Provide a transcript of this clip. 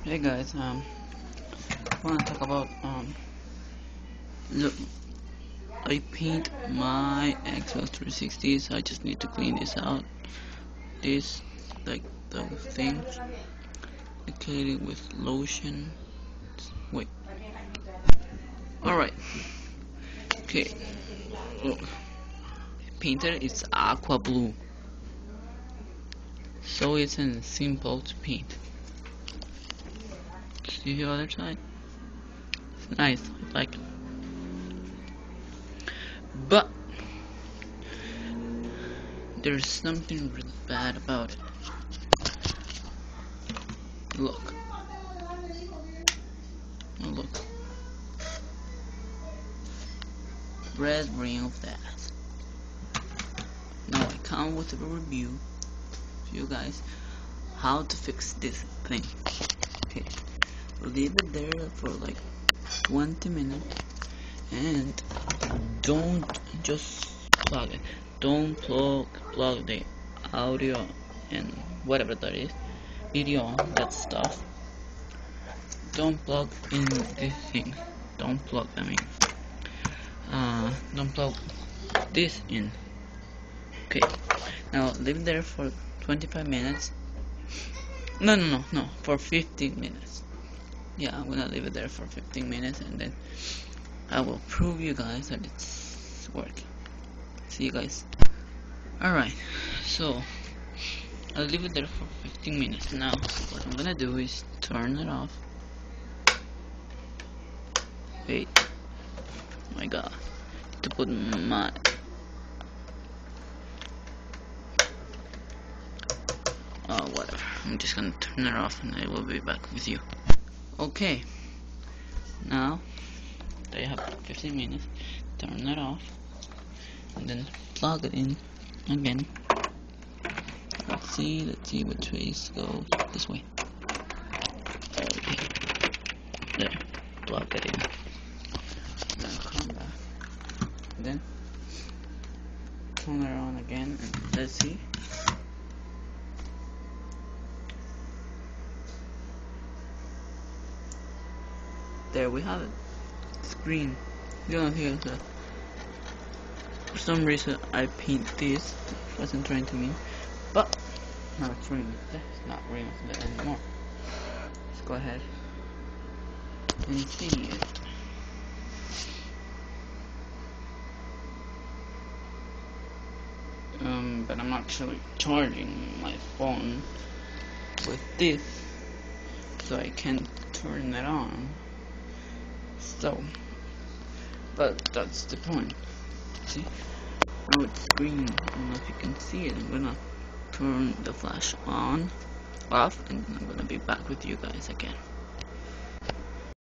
Hey guys, I want to talk about look, I paint my Xbox 360, so I just need to clean this out. This, like the things, I clean it with lotion. Wait. Alright. Okay. Look. Painter is aqua blue, so it's simple to paint. See the other side? It's nice. I like it. But there's something really bad about it. Look. Oh, look. Red ring of death. Now I come with a review to you guys how to fix this thing. Okay. Leave it there for like 20 minutes and don't just plug it. Don't plug the audio and whatever that is, video, that stuff. Don't plug in this thing. Don't plug them in. Don't plug this in. Okay. Now leave it there for 25 minutes. No, for 15 minutes. Yeah, I'm gonna leave it there for 15 minutes and then I will prove you guys that it's working. See you guys. Alright, so I'll leave it there for 15 minutes. Now what I'm gonna do is turn it off. Wait, oh my god, to put my whatever. I'm just gonna turn it off and I will be back with you. Okay, now that you have 15 minutes, turn it off and then plug it in again. Let's see which way it goes. This way. Okay, there, plug it in. Then come back, and then turn it on again and let's see. There we have it. Screen. You don't hear that. For some reason I paint this. It wasn't trying to mean, but now it's ringing. It's not ringing anymore. Let's go ahead and see it. But I'm actually charging my phone with this, so I can't turn it on. So, but that's the point. See? Now it's green. I don't know if you can see it. I'm gonna turn the flash off, and then I'm gonna be back with you guys again.